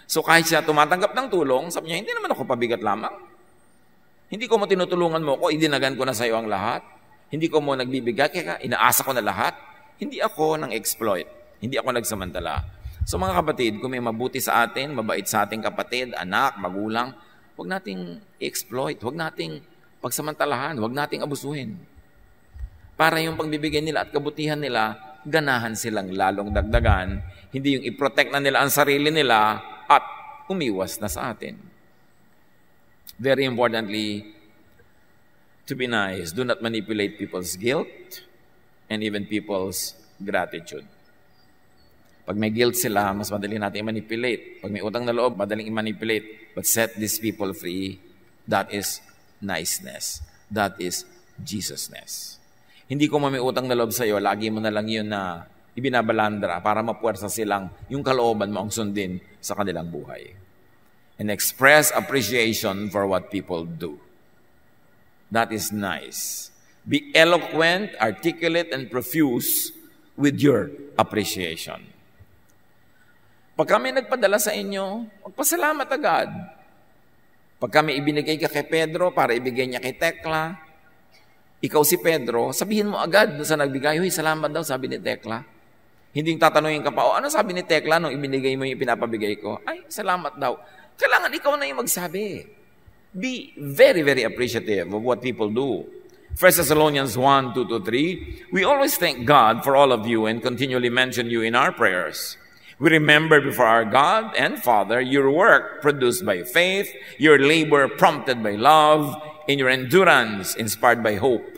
So kahit siya tumatanggap ng tulong, sabi niya, hindi naman ako pabigat lamang. Hindi ko mo tinutulungan mo ko, idinagan ko na sa iyo ang lahat. Hindi ko mo nagbibigay, kaya inaasa ko na lahat. Hindi ako nang exploit. Hindi ako nagsamantala. So mga kapatid, kung may mabuti sa atin, mabait sa ating kapatid, anak, magulang, huwag nating i-exploit, huwag nating pagsamantalahan, huwag nating abusuhin. Para yung pagbibigay nila at kabutihan nila, ganahan silang lalong dagdagan, hindi yung i-protect na nila ang sarili nila at umiwas na sa atin. Very importantly, to be nice, do not manipulate people's guilt and even people's gratitude. Pag may guilt sila, mas madali natin i-manipulate. Pag may utang na loob, madaling i-manipulate. But set these people free. That is niceness. That is Jesusness. Hindi ko may utang na loob sa iyo, lagi mo na lang yun na ibinabalandra para mapuwersa silang yung kalooban mo ang sundin sa kanilang buhay. And express appreciation for what people do. That is nice. Be eloquent, articulate, and profuse with your appreciation. Pag kami nagpadala sa inyo, magpasalamat agad. Pag kami ibinigay ka kay Pedro para ibigay niya kay Tekla, ikaw si Pedro, sabihin mo agad sa nagbigay, huy, salamat daw, sabi ni Tekla. Hindi yung tatanungin ka pa, ano sabi ni Tekla nung ibinigay mo yung pinapabigay ko? Ay, salamat daw. Kailangan ikaw na yung magsabi. Be very, very appreciative of what people do. 1 Thessalonians 1, 2-3, we always thank God for all of you and continually mention you in our prayers. We remember before our God and Father your work produced by faith, your labor prompted by love, and your endurance inspired by hope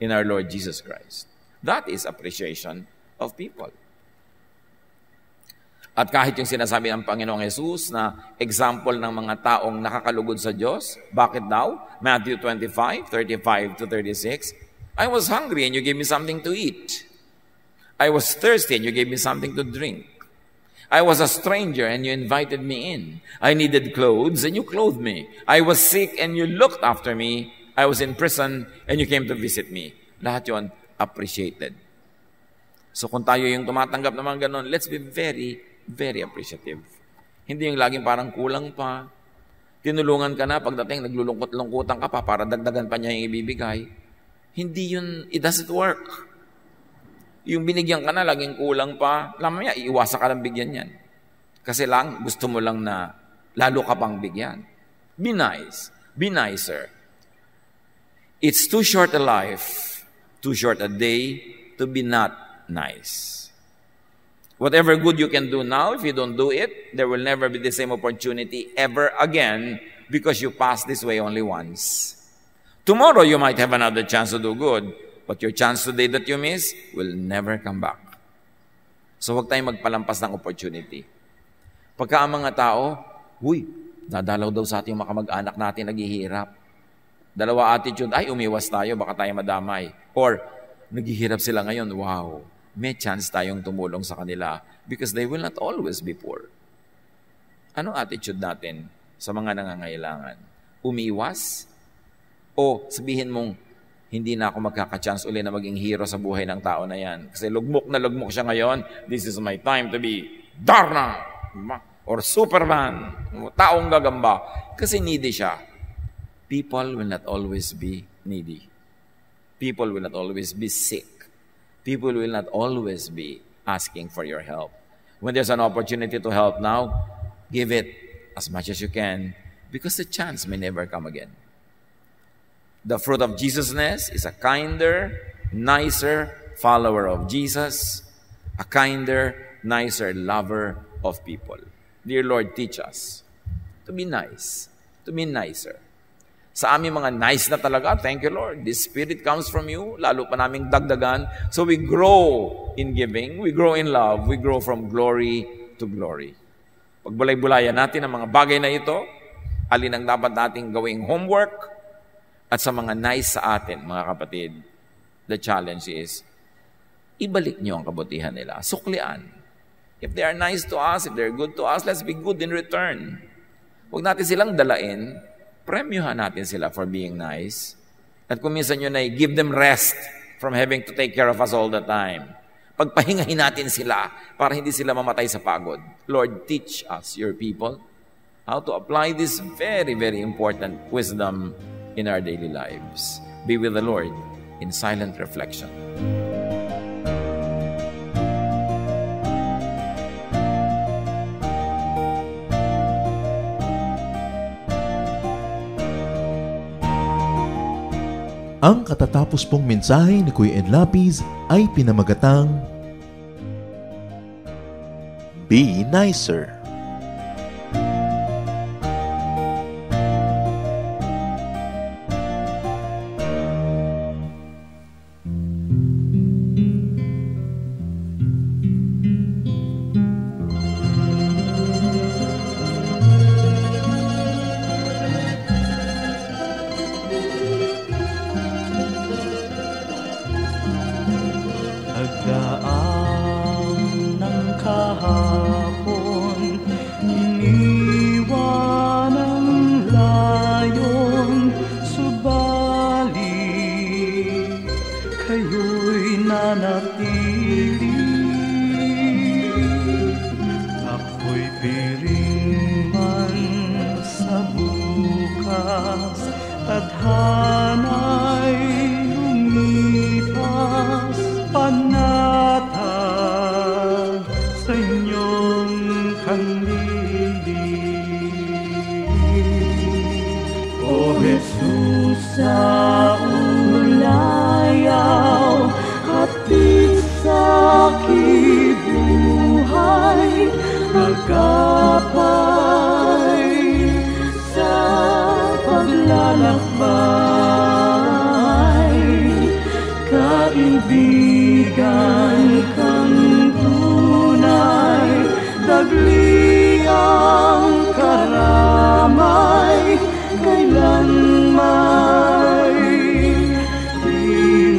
in our Lord Jesus Christ. That is appreciation of people. At kahit yung sinasabi ng Panginoong Jesus na example ng mga taong nakakalugod sa Diyos, bakit daw? Matthew 25, 35-36, I was hungry and you gave me something to eat. I was thirsty and you gave me something to drink. I was a stranger and you invited me in. I needed clothes and you clothed me. I was sick and you looked after me. I was in prison and you came to visit me. Lahat yun appreciated. So kung tayo yung tumatanggap ng mga ganon, let's be very, very appreciative. Hindi yung laging parang kulang pa. Tinulungan ka na, pagdating naglulungkot-lungkutan ka pa para dagdagan pa niya yung ibibigay. Hindi yun, it doesn't work. Yung binigyan ka na, laging kulang pa, lamang iiwasan ka lang bigyan yan. Kasi lang, gusto mo lang na lalo ka pang bigyan. Be nice. Be nicer. It's too short a life, too short a day to be not nice. Whatever good you can do now, if you don't do it, there will never be the same opportunity ever again because you passed this way only once. Tomorrow, you might have another chance to do good. But your chance today that you miss will never come back. So huwag tayong magpalampas ng opportunity. Pagka ang mga tao, huy, dadalaw daw sa ating mga kamag-anak natin naghihirap. Dalawa attitude, ay umiwas tayo, baka tayo madamay. Or, naghihirap sila ngayon, wow, may chance tayong tumulong sa kanila because they will not always be poor. Anong attitude natin sa mga nangangailangan? Umiwas? O sabihin mong, hindi na ako magkaka-chance uli na maging hero sa buhay ng tao na yan. Kasi lugmok na lugmok siya ngayon, this is my time to be Darna or Superman, taong gagamba. Kasi needy siya. People will not always be needy. People will not always be sick. People will not always be asking for your help. When there's an opportunity to help now, give it as much as you can because the chance may never come again. The fruit of Jesusness is a kinder, nicer follower of Jesus, a kinder, nicer lover of people. Dear Lord, teach us to be nice, to be nicer. Sa aming mga nice na talaga, thank you Lord, this Spirit comes from you, lalo pa naming dagdagan, so we grow in giving, we grow in love, we grow from glory to glory. Pagbulay-bulayan natin ang mga bagay na ito, alin ang dapat nating gawing homework, at sa mga nice sa atin, mga kapatid, the challenge is, ibalik nyo ang kabutihan nila. Suklian. If they are nice to us, if they're good to us, let's be good in return. Huwag natin silang dalain, premyuhan natin sila for being nice. At kung minsan yun ay give them rest from having to take care of us all the time. Pagpahingahin natin sila para hindi sila mamatay sa pagod. Lord, teach us, your people, how to apply this very, very important wisdom in our daily lives. Be with the Lord in silent reflection. Ang katatapos pong mensahe ni Kuya Ed Lapiz ay pinamagatang Be Nicer. Pagdaang ng kahapon, iniwan ang layon, subalit kayo'y nanatili. Ako'y piring man sa bukas, tadhana'y lumipas, panatag sa inyong kanlili. O Jesus, sa ulayaw, hatid sa kibuhay, agapay sa paglalakbay, kaibigan kang tunay, dagli ang karamay, kailan may di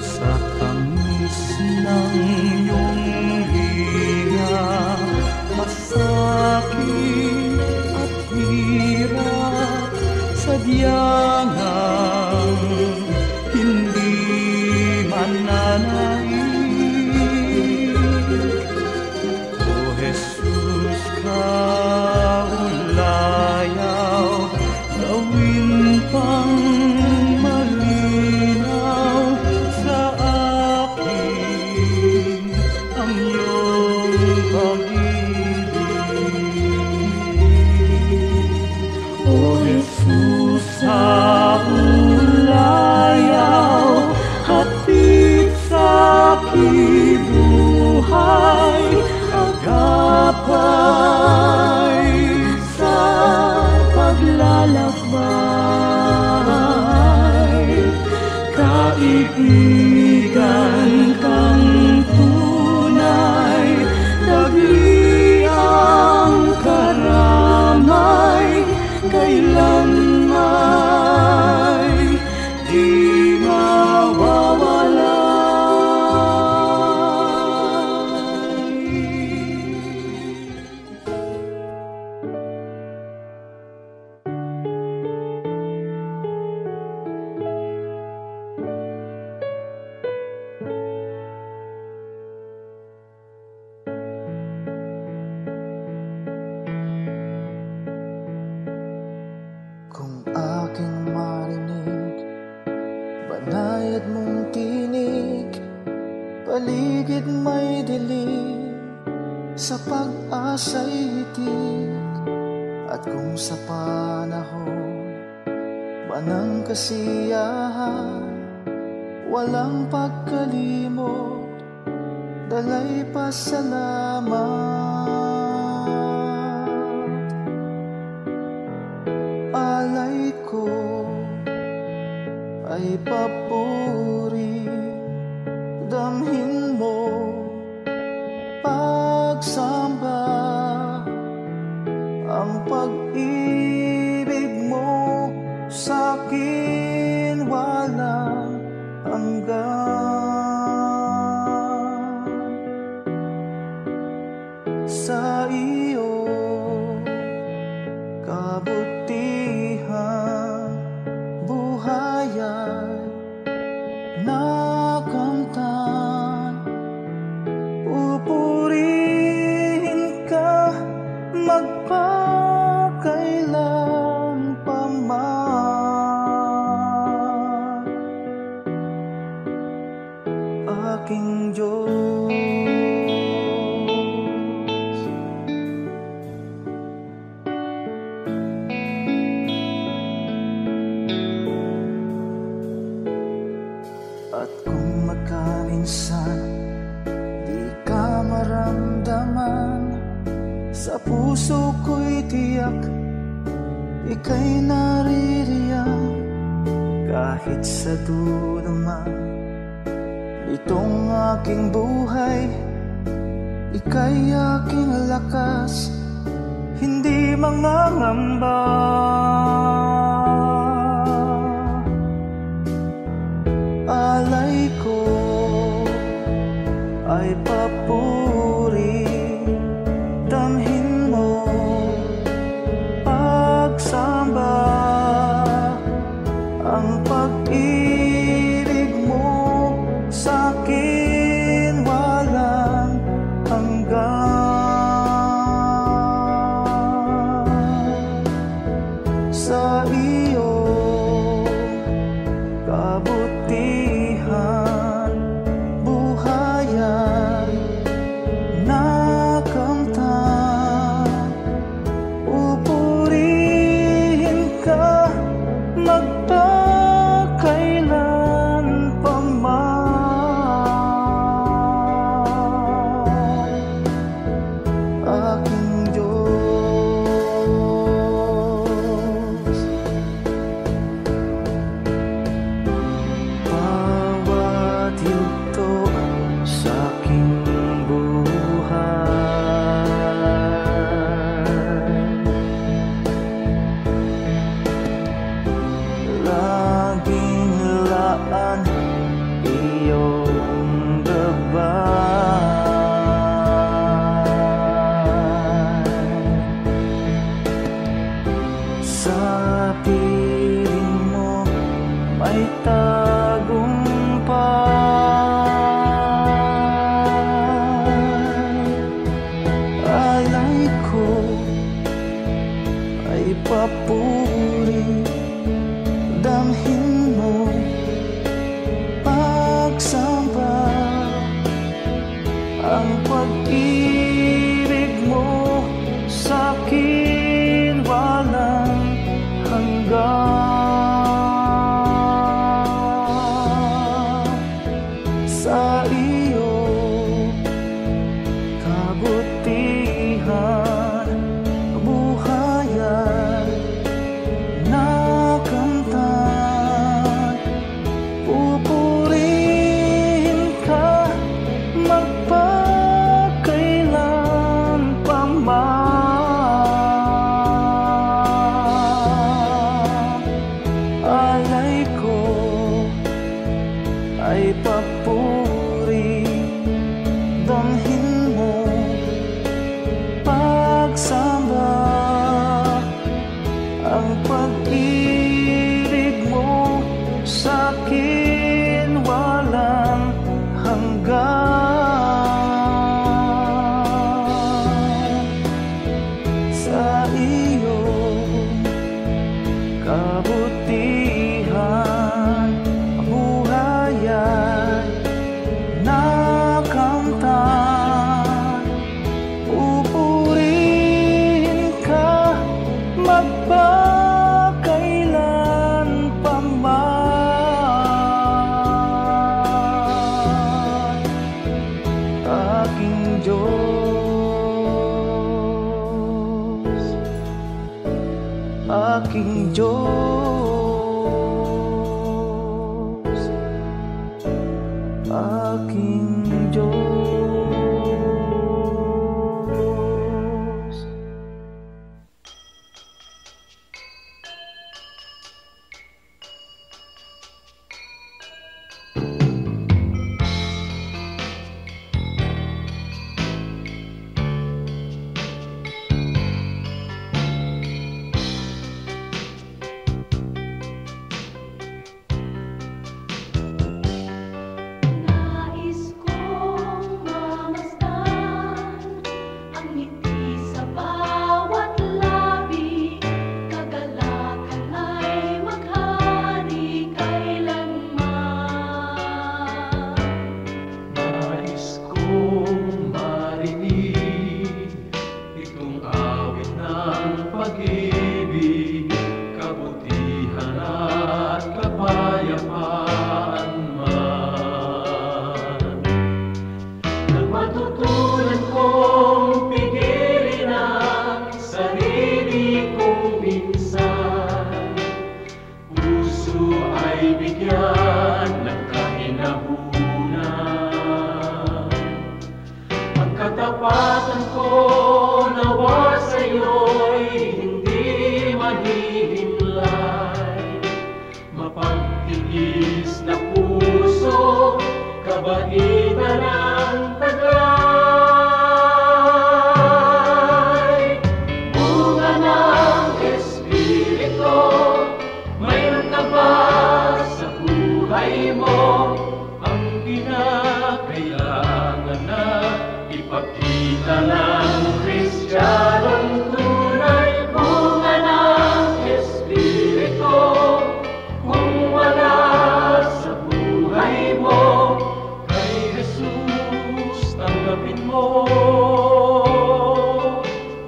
sa tamis ng iyong hiya, masakit at hirap, sadyang hindi mananaig. O Jesus, kaulayaw, gawin pang malinaw sa akin ang iyong pag-ibig. O Jesus, sa ulayaw, hatid sa kaibigan kang tunay, dagli ang karamay, kailanman di mawawala. Kung aking marinig, banayad mong tinig, paligid may dilim, sa pag-asa'y hitik. At kung sa panahon ba ng kasiyahan, walang pagkalimot, dalay pasalamat. Alay ko ay papuri, damhin mo pagsamba, ang pag-ibig mo sa'kin walang hanggan. Sa iyo kabutihan, buhay ay nakamtan. Pupurihin ka magpakailan pa man, aking Diyos. At kung magkaminsan di ka maramdaman, sa puso ko'y tiyak ika'y naririyan. Kahit sa dulo man itong aking buhay, ika'y aking lakas, hindi mangangamba. Alay ko ay papuri, damhin mo pagsamba, ang pag-ibig mo sa'kin walang hanggan. Sa iyo kabutihan, buhay ay nakamtan. Pupurihin ka magpakailan pa man, aking Diyos. Bawat yugto sa aking buhay, laging laan iyong gabay. Sa piling mo may tagumpay. Alay ko ay papuri, damhin mo pagsamba, ang pag-ibig mo sa'kin walang hanggan. Sa iyo kabutihan, buhay ay nakamtan. Pupurihin ay papuri. Damhin mo pagsamba ang pag-ibig mo sa'kin walang hanggan. Sa iyong kabutihan ang buhay ay nakamtan. Pupurihin ka magpakailan pa man, aking Diyos, aking Diyos, aking Diyos. Nais kong mamasdan ang ngiti sa bawat labi, kagalakan ay maghari kailanman. Nais kong marinig itong awit ng pag-ibig, kabutihan at kapayapaan man. Nang matutunan kong pigilin ang sarili kong minsan, puso ay bigyan ng kahinahunan. Ang katapatan ko nawa sa'yo'y hindi mahihimlay, mapagtiis na puso, kabaitan ang taglay. Bunga ng Espiritu, mayroon ka ba sa buhay mo ang kinakailangan na ipakita ng Kristiyanong tunay? Bunga ng Espiritu, kung wala sa buhay mo, kay Jesus tanggapin mo.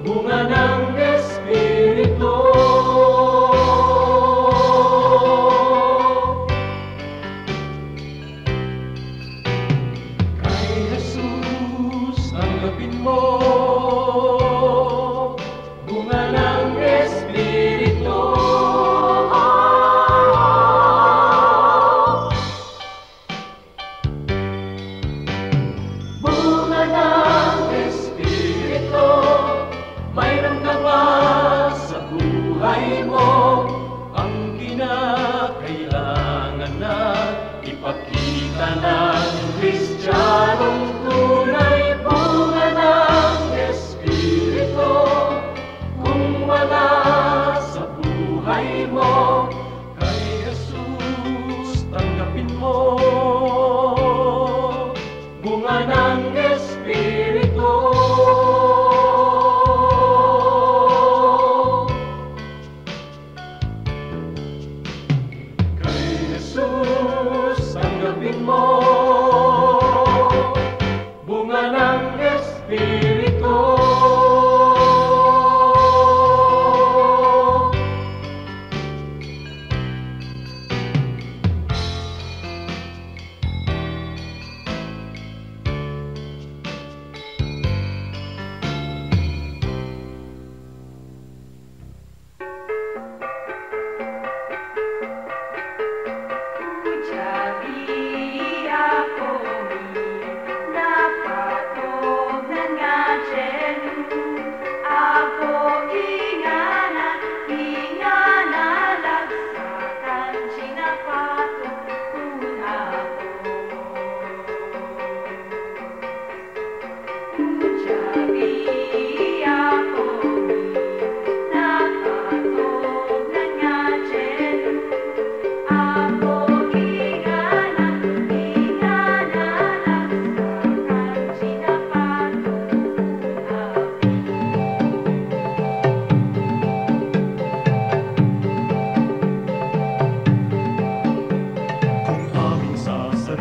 Bunga ng Espiritu, kay Jesus tanggapin mo. Bunga ng Espiritu. Bunga ng Espiritu, mayroon ka ba sa buhay mo ang kinakailangan na ipakita ng Kristiyanong tunay? Bunga ng Espiritu, kung wala sa buhay mo, kay Jesus tanggapin mo. Bunga ng Espiritu. Kay Jesus tanggapin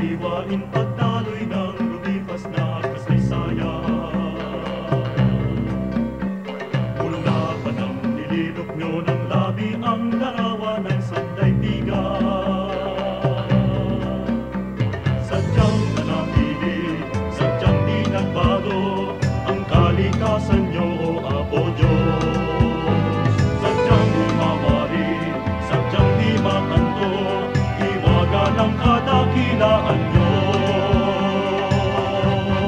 Sariwain pagdaloy ng lumipas na kasaysayan. Mula pa ng nililok nyo ng labi ang larawan ng sandaigdigan. Sadyang nanatili, sadyang di nagbago ang kalikasan nyo, o Apo Diyos. Sadyang di mawari, sadyang di makanto, hiwaga ng kadakilaan nyo. O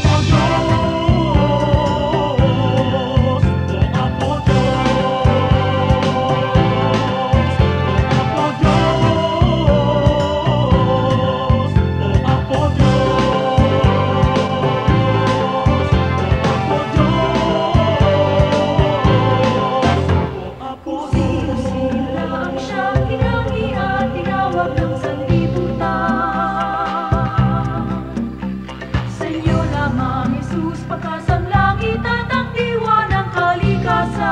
Apo Diyos, O Apo Diyos, O Apo Diyos, O Apo Sila ang siyang hinawi at tinawag ng sanlibutan. Sa iyo lamang, Jesus, pagkas ang langit at ang diwa ng kalikasan.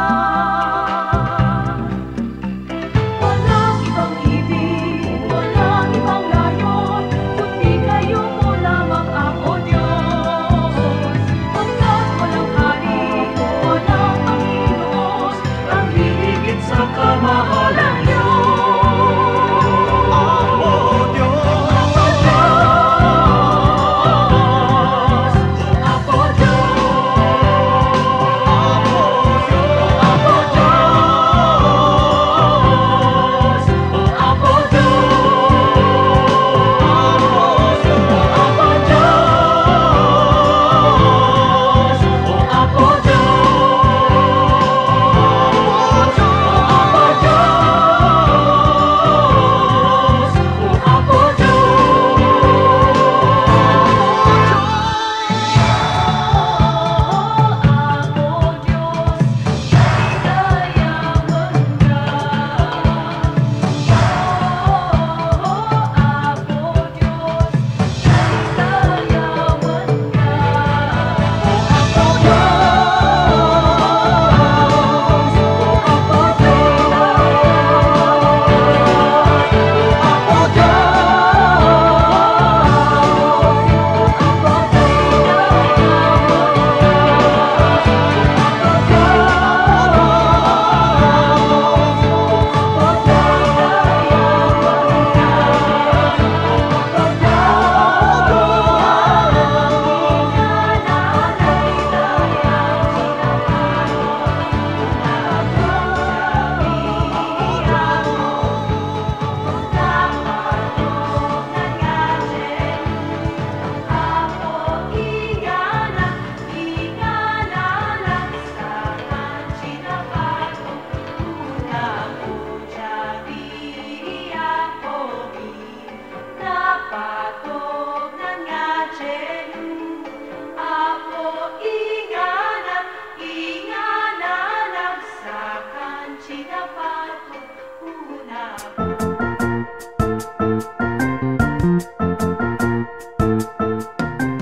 Walang ibang ibig, walang ibang layon, kundi kayo mo lamang, Apo Diyos. Pagkat walang hari, walang Panginoon, ang hihigit sa kamahalan niyo. Apo Diyos, Apo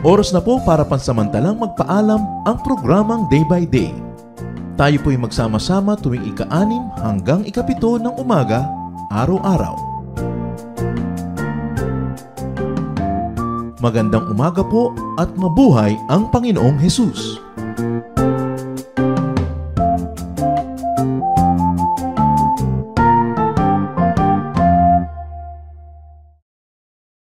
Oras na po para pansamantalang magpaalam ang programang Day by Day. Tayo po'y magsama-sama tuwing ika-6 hanggang ika-7 ng umaga, araw-araw. Magandang umaga po at mabuhay ang Panginoong Hesus!